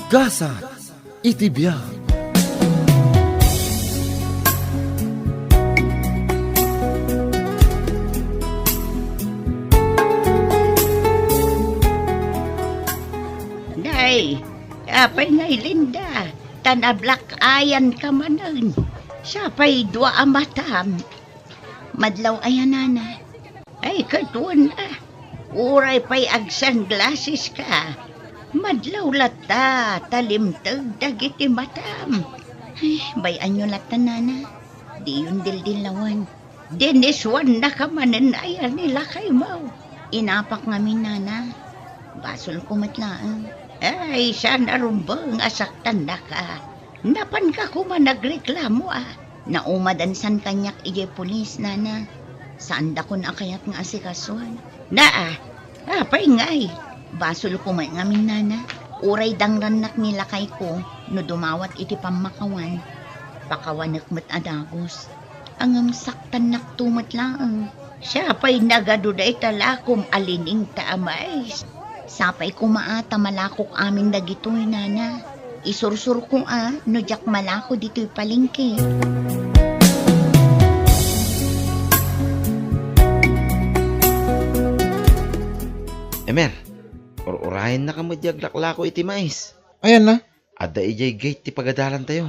Gasa, itibiyag. Day, apay ngay Linda, tanablak ayan ka manan. Siya pa'y dua amatam. Madlaw ayan nana. Ay katuan na. Uray pa'y ag sunglasses ka. Madlaw lata, talimtag dagiti matam. Ay, bayan nyo lata nana. Di yun dildilawan. Diniswan na ka manan ayan nila kay Mau. Inapak ngamin nana. Basol ko matlaan. Ay, sana rumbang asaktan na ka. Napan ka kuma nagreklamo Naumadansan kanyak ije pulis, nana. Saan da kun akayat nga asikasuan? Apay ngay. Basol ko may ngamin, nana. Uray dangranak nila kay ko, no dumawat iti pamakawan. Pakawanak mat adagos. Angam saktan naktumat laang. Siya pa'y nagaduday talakom alining taamay. Sapay ko maata malakok amin dagitoy, nana. Isursur ko no jak malako dito'y palengke. Emer, urahin na ka mo laklako iti mais. Ayan na. Ada ijay gate ti pagadalan tayo.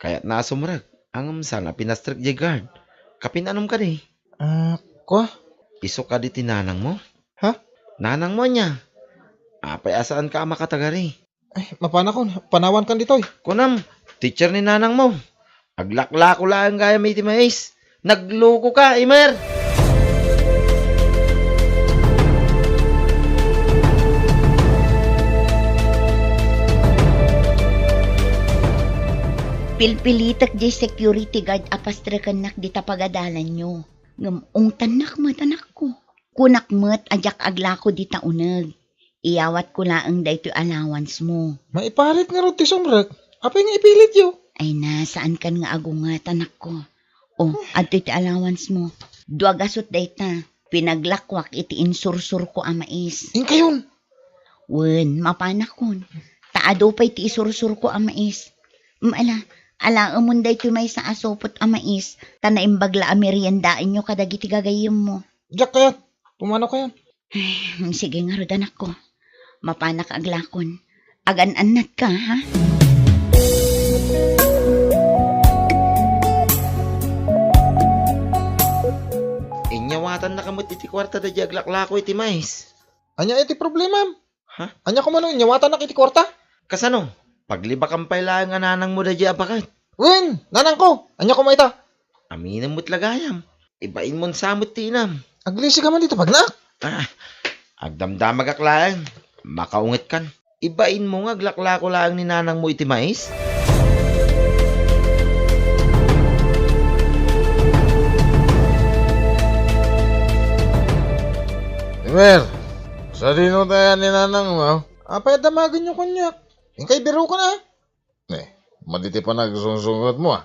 Kaya't nasumrag. Ang sana pinastrek jay guard. Kapinanom ka di. Kwa? Iso ka di tinanang mo? Ha? Nanang mo niya. Apay asaan ka makatagari. Ay, mapana ko. Panawan kan dito. Kunam, teacher ni nanang mo. Aglaklako lang gaya may iti mais. Nagluko ka, Emer. Pilpilitak di security guard apastrakan nak di tapagadalan nyo. Ngam tanak matanak ko. Kunak mat ajak aglako di taunag. Iyawat ko laang dayto allowance mo. Maipalit nga ron ti sumrag. Apay nga ipilit yo. Ay na, saan kan nga agungat anak ko? Adto iti allowance mo. Duagasot dayta. Pinaglakwak iti insursur ko amais. Kayon. Wen, mapanak kon. Taado pa iti isursur ko amais. Ala umon dayto may sa asopot amais. Tanaimbagla ameriendaan nyo kadagiti gagayim mo. Jack kayat. Pumano kayan. Sige nga rod anak ko. Mapanak aglakon. Agan-anat ka, ha? Inyawatan na kamot iti kwarta da jaglaklako iti mais. Anya iti problema. Ha? Anya ko man nyawatan na iti kwarta. Kasano? Paglibak ang pailaan nga nanang mo da apakat. Wen, nanang ko. Anya ko maita. Aminan mo't lagayam. Ibain mon samot tinam. Aglisi ka man dito pagnak. Agdamdamag aklaan. Makaungit kan. Ibain mo nga aglaklako lang ni nanang mo iti mais. Emer, sa dino tayo ni nanang mo? Apay damagin nyo kanyak. Kay biro ka na. Maditi pa nagsunsungot mo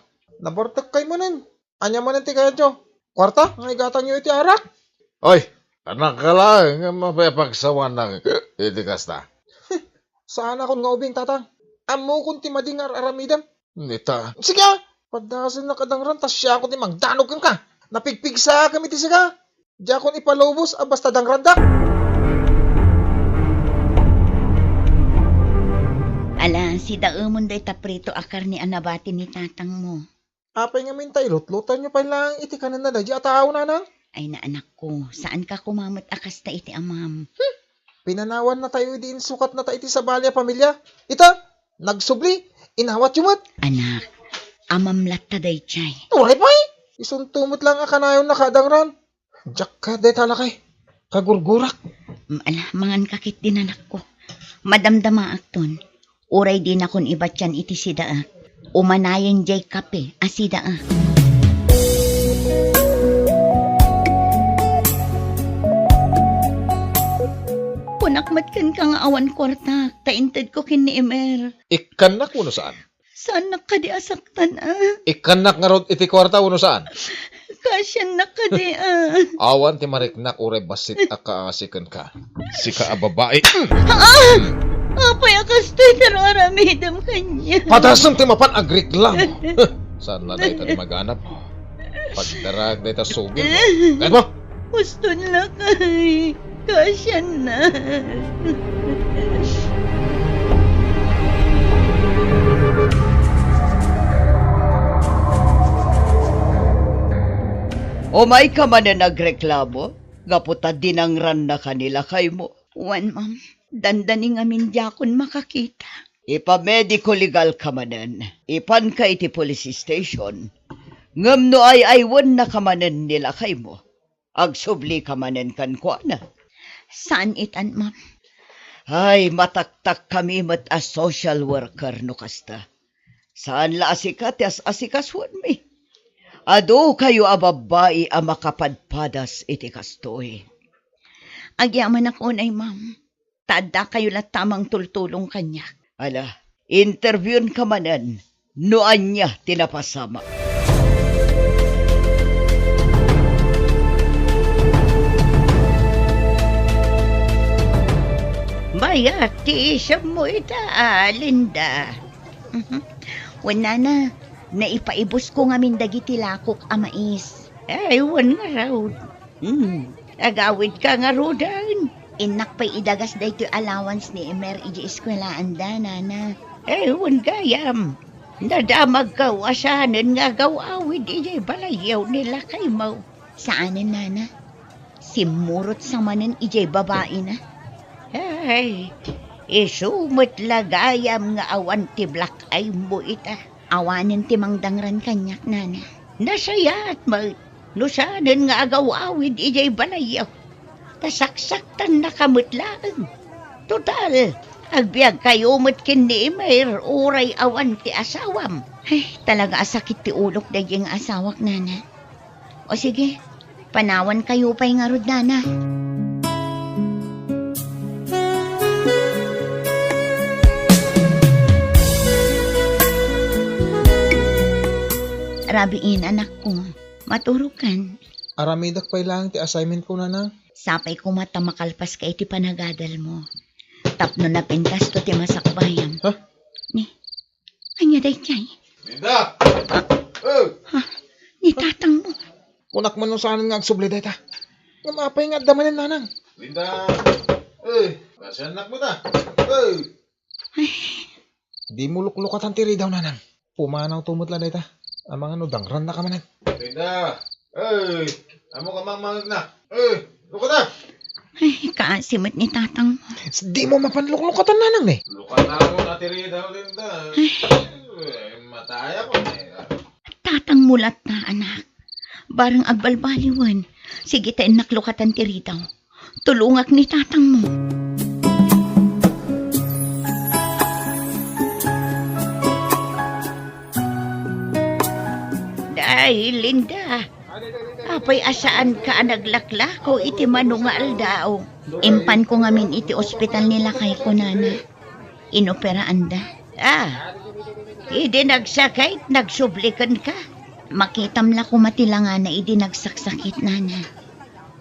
Nabortak kay manin. Anya manin ti kaya nyo. Kwarta, nga igatan nyo iti arak. Oy, anak ka lang nga mapapagsawan ng iti kasta. Saan akong nga ubing tatang? Amo kung ti madingar aramidam. Nita. Sige padasin na kadangran tas siya ako ti magdanog ka. Napigpig sa kami ti siga. Diya kon ipalubos basta dangrandak. Ala, si daumon day taprito akar ni anabati ni tatang mo. Apay nga mintay, lutlutan nyo pa lang iti kanan na dadya ataw nanang. Ay na anak ko, saan ka kumamot akas ta iti amam? Pinanawan na tayo diin sukat na tayo iti sa balya pamilya. Ita, nagsubli, inawat yumat. Anak, amam latta day chay. Uray pa'y, isuntumot lang akanayon na kadangran. Diyak ka day talakay, kagurgurak. Ala, mangan kakit din anak ko. Madamdama akton. Uray din akon ibatyan iti sidaa. Umanayan jay kape, asidaa. Punakmat kan nga awan kwarta. Taintad ko kin ni Emer. Ikanak uno saan? Saan nakadiasaktan Ikanak nga rod iti kwarta uno saan? Kasyan nakadi Awan ti mariknak uray basit akaasikan ka. Sika a babae. Apay akas to'y tararamidam kanya. Padasang timapan agriklam. Saan na dahi tayo maghanap? Pagdarag dahi tayo sugin mo. Kahit mo? Gusto nila kay. Kasya na. O may ka man na nagreklamo? Gaputa dinangran na kanila kay mo. Wan, ma'am. Dandaning amin yakon makakita. Ipa-medico legal ka manan. Ipan ka iti police station. Ngam no ay aywan na kamanan nila kay mo. Agsubli ka manan kan kwa na. Saan itan, ma'am? Ay, mataktak kami mat as social worker no kasta. Saan la asikat as asikaswan mi? Ado kayo ababae a makapadpadas iti kastoy. Agyaman ako na, ma'am. Tada kayo la tamang tultulong kanya. Ala, interviewin ka manan. Noan niya tinapasama. Baya, tiisya mo ita, Linda. Wala na. Naipaibos ko nga min dagiti lakok amais. Ay, wan nga raw. Agawid ka nga rodan. Inak pa'y idagas da ito allowance ni Emer iji eskwelaan da, nana. Ay, wan gayam. Nadamag ka wasanan nga gawawid iji balayaw nila kay mo. Saanan, nana? Simurot sa manan iji babae na. Ay, isumot lagayam nga awan ti black ay mo ita. Awanin ti mangdangran kanyak, nana. Nasayat mo. Nusanan nga agawawid ijay balayaw. Tasaksaktan na kamutlaan. Total, agbiag kayo matkin ni Emer, uray awan ti asawam. Ay, talaga asakit ti ulok da yung asawak, nana. O sige, panawan kayo pa'y nga rod, nana. Rabiin, anak ko. Maturukan. Aramidak pa'y lang ti assignment ko, nana. Sapay ko mata makalpas ka iti panagadal mo. Tapno na pintas to ti masakbayam. Ha? Ni, anya day kay. Linda! Oh! Ni tatang mo. Kunak man nung saan nga agsubli dahi ta. Nga mapay nga damanin, nanang. Linda! Kasi anak mo ta. Di mo luklukatan ti daw, nanang. Pumanaw tumutla dahi ta. Ang mga nudangran na ka manan. Linda! Amo ka mang na. Luka na! Ay, kaasimot ni tatang mo. Di mo mapanluklukatan, nanang eh. Luka na ako natiri daw, Linda. Mataya ko. Tatang mulat na, anak. Barang agbalbaliwan. Sige tayo naklukatan ti ritaw. Tulungak ni tatang mo. Dahil, Linda. Apay asaan ka naglaklako iti manungal daw. Impan ko ngamin iti ospital nila kay kunana. Inoperaan da. Idi nagsakit, nagsublikan ka. Makitam la kumatila nga na idi nagsaksakit, nana.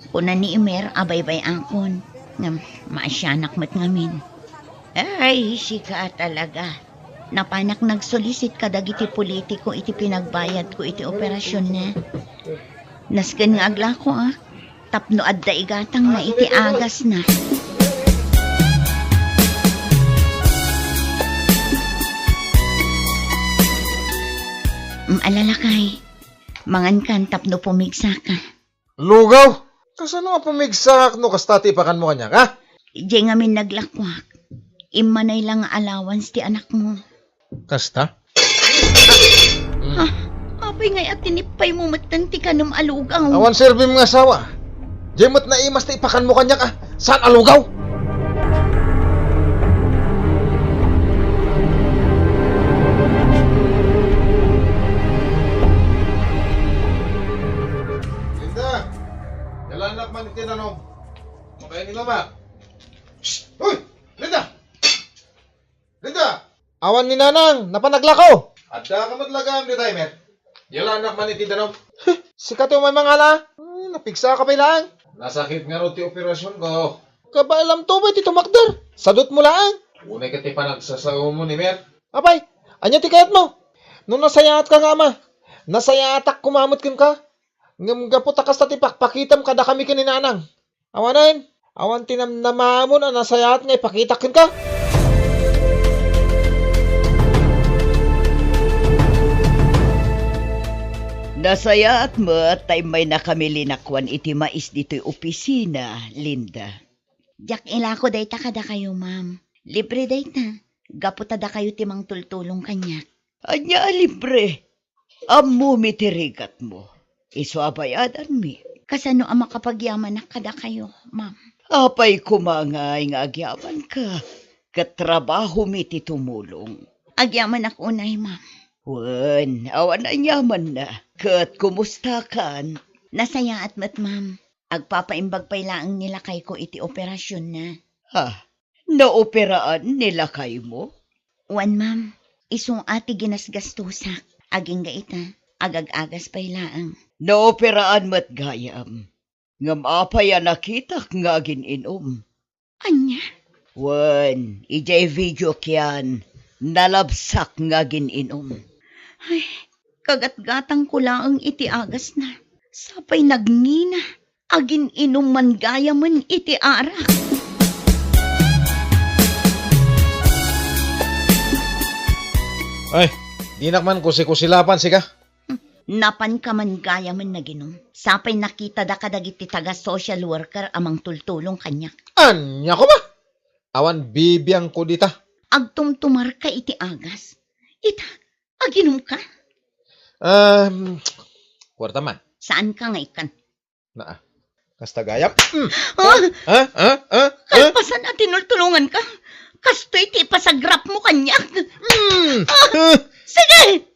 Kuna ni Emer, abaybay angkon. Nga maasyanak mat ngamin. Ay, sika talaga. Napanak nagsolicit ka dagiti politiko iti pinagbayad ko iti operasyon na. Nasken nga agla ko, Tapno adda igatang na iti agas na. Alalakay, mangan kan tapno pumigsa ka. Lugaw? Kasano nga pumigsak no kastati pakan mo kanya, ha? Diyan nga min naglakwak. Imanay lang nga allowance ti anak mo. Kasta? Apay ngay at tinipay mo matanti ka ng alugaw. Awan serbi mga asawa. Jemot na imas na ipakan mo kanya, ka. Saan alugaw? Linda! Yalanak man itinanong. Makainin ka ba? Shhh! Uy! Linda! Linda! Awan ni nanang, napanaglakaw. Adda ka matlagam ni timer. Yalanak man itinanong. Sikat yung may mangala. Napigsa ka pa lang. Nasakit nga ro ti operasyon ko. Kaba alam to ba ti tumakder? Sadot mo lang. Unay ka ti panagsasaw mo ni Mer. Abay, anya ti kayat mo? Nung nasayaat ka nga ama, nasayaatak kumamot kin ka. Ngam gaputa kas ti pakpakitam kada kami kininanang. Awanan, awan tinamnamamon na nasayaat nga ipakitakin ka. Nasayaat mo tay may nakamili na kwan iti mais dito'y opisina, Linda. Jak ila ko day kada kayo, ma'am. Libre day ta. Gaputada kayo timang tultulong kanyak. Anya libre. Ammo mitirigat mo. Iswabayadan mi. Kasano ang makapagyaman na kada kayo, ma'am? Apay kumangay nga agyaman ka. Katrabaho mi ti tumulong. Agyaman ako unay, ma'am. Wan, awan na yaman na. Kat kumusta kan? Nasaya at mat, ma'am. Agpapaimbag pa ilaang nilakay ko iti operasyon na. Ha? Naoperaan nila kay mo? Wan, ma'am. Isong ati ginasgastusak. Aging gaita. Agag-agas pa ilaang. Naoperaan mat gayam. Ngam apay nakitak nga gininom. Anya? Wan, ijay video kyan. Nalabsak nga gininom. Ay, kagat-gatang ko laang iti agas na. Sapay nagngina. Agin inuman gaya man iti arak. Ay, di nakman kusi-kusilapan sika. Napan ka man gaya man naginom. Sapay nakita da kadagiti taga social worker amang tultulong kanyak. Anya ko ba? Awan bibiyang ko dita. Agtumtumar ka iti agas. Ita, aginom ka? Kwarta man. Saan ka nga ikan? Na, kasta gayap. Ah, kalpasan at tinultulungan ka. Kasto iti pasagrap mo kanyak. Sige!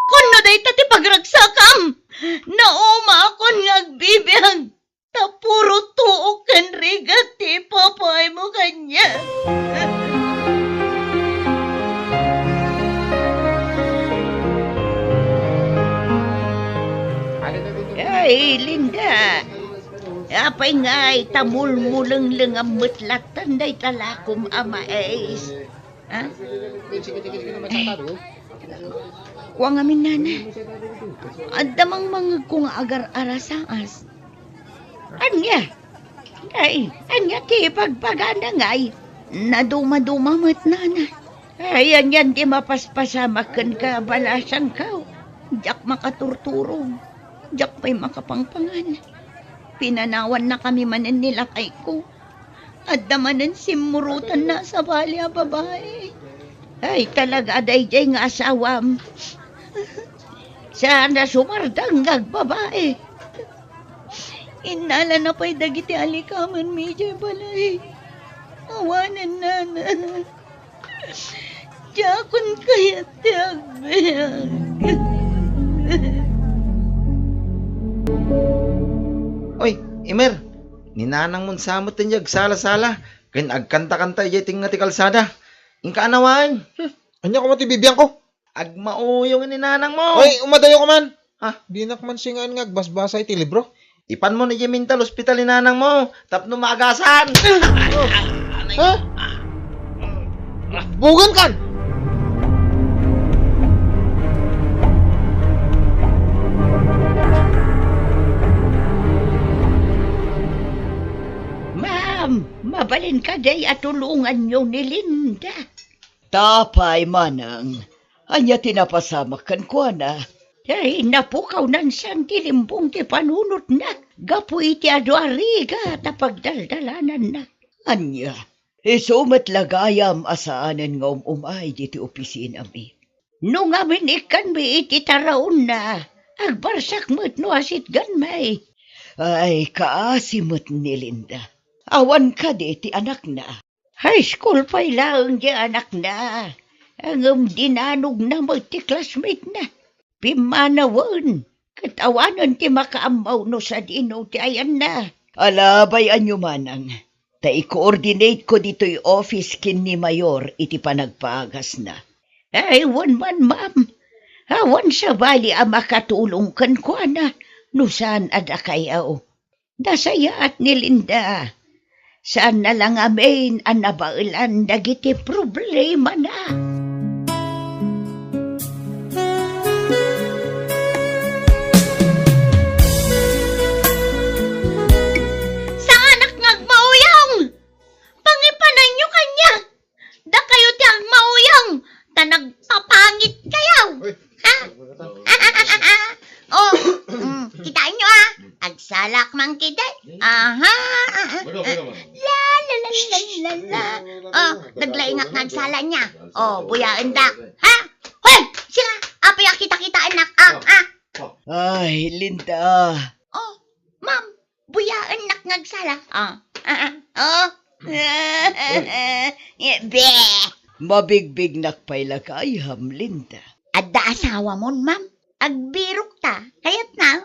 Kun no day tati pagragsakam. Nauma akon nga agbibiyag. Tapuro tuok kan rigat ti papay mo kanya. Ay, Linda. Apay nga'y tamul-muleng ang mutlatan day talakom amais. Ha? Kuwang amin nana. Adamang mga kung agar-arasaas. Anya? Ay, anya ti pagpagana nga'y. Naduma-duma mat nana. Ay, anyan di mapaspasamakan ka balasan ka. Diyak makaturturong. Diyak pa'y makapangpangan. Pinanawan na kami manan nila kay ko. At damanan simurutan na sa bali a babae. Ay talaga dayjay nga asawam. Sana sumardang agbabae. Inala na pa'y dagiti alikaman medyo balay. Awanan na na. Diyakon kaya tiyagbayag. Oy, Imer, ninanang mon samot tinjag sala-sala. Ken agkanta-kanta ijay ting nga ti kalsada. Ingka anawan. Anya ko mati bibiyang ko. Agmauyong ninanang mo. Oy, umadayo ko man. Ha? Di nakman singaan nga agbasbasa iti libro. Ipan mo ni mental hospital ninanang mo. Tapno maagasan. Ha? Bugan kan! Ma'am, mabalin ka day at tulungan niyo ni Linda. Tapay manang. Anya tinapasamakan ko na. Ay, napukaw nan siyang tilimbong ti panunot na. Gapu iti adwariga tapagdaldalanan na. Anya. Isumat lagayam asaanan nga umay diti opisina mi. Nung amin ikan mi iti taraon na. Agbarsak mo't no asit ganmay. Ay, kaasimot ni Linda. Awan ka di ti anak na. High school pa ilang di anak na. Ang dinanog na mo ti classmate na. Pimanawan. Katawanan ti makaamaw no sa dino ti ayan na. Alabay anyo manang. Ta i-coordinate ko dito'y office kin ni Mayor iti panagpaagas na. Ay, wan man, ma'am. Awan sa bali ang makatulong kan ko na. No saan ada kayaw. Nasaya at ni Linda. Saan na lang amin ang nabailan dagiti problema na. Sa anak ngag mauyang! Pangipanan nyo kanya! Da kayo tiyang mauyang! Ta nagpapangit kayo! Ha? Oh, kitain nyo ah! Agsalak man kita. Aha! La la la la la la. Oh, naglaingak nga agsala niya. Oh, buyaan da. Ha? Hoy! Siya! Apay kita-kita anak. Ay, Linda. Oh, ma'am. Buyaan nak ngagsala. Oh. Be! Mabigbig nakpailagayham, Linda. Adda asawa mo, ma'am. Agbirok ta. Kayat na.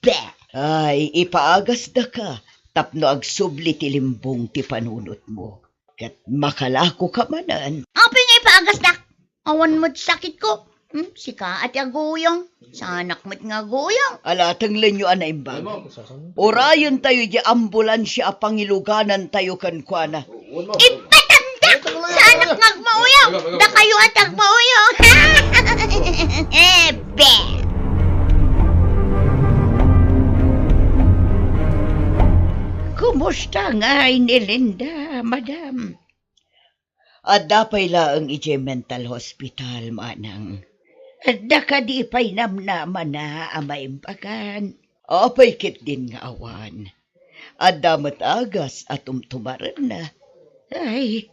Be! Ay, ipaagas da ka. Tapno agsubli ti limbong ti panunot mo. Kat makalako ka manan. Apay nga ipaagas dak. Awan mo't sakit ko. Sika at aguyong. Sa anak mo't nga guyong. Alatang lenyo anay bag. Orayon tayo di ambulansya a pangiluganan tayo kan kuana. Ipatandak! Sa anak nga mauyong. Da kayo at agmauyong. Be! Kumusta nga ni Linda, madam? At dapay laang ije mental hospital, manang. Adda ka di pa'y namnaman na amaimbagan. Apay kit din nga awan. At damat agas at umtumaran na. Ay,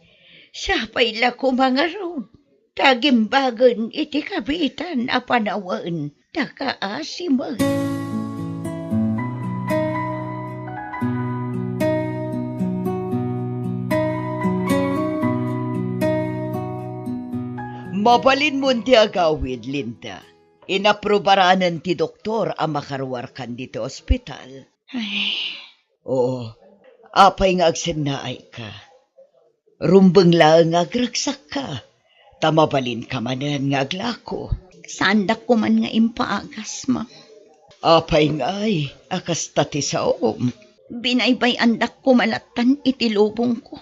siya pa'y lako mga ron. Tagimbagan iti kabitan a panawaan. Takaasimag. Mabalin mo ti agawid, Linda. Inaprobaranan ti doktor ang makarwarkan dito ospital. Ay, Oo, apay nga agsennaay ka. Rumbeng lang nga agragsak ka. Tamabalin ka manan nga aglako. sandak ko man nga impaagas ma. Apay nga ay, akas tati sa oom. Binaybay andak ko malatan itilubong ko.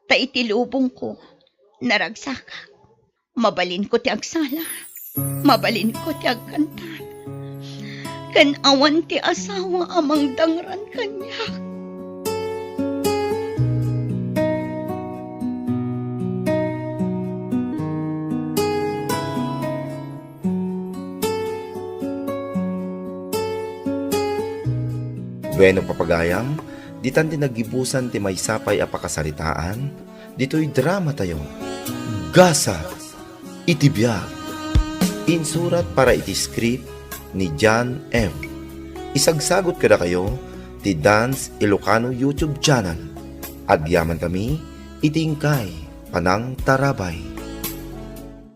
Ta itilubong ko, naragsaka. Mabalin ko ti agsala. Mabalin ko ti agkantan. Kan awan ti asawa amang dangran kanya. Bueno papagayam, ditan ti nagibusan ti may sapay a pakasaritaan, dito'y drama tayo. Gasa, iti biyag. Insurat para iti script ni John M. Isagsagot kada kayo ti Dance Ilocano YouTube channel. Agyaman kami, itingkay, panang tarabay.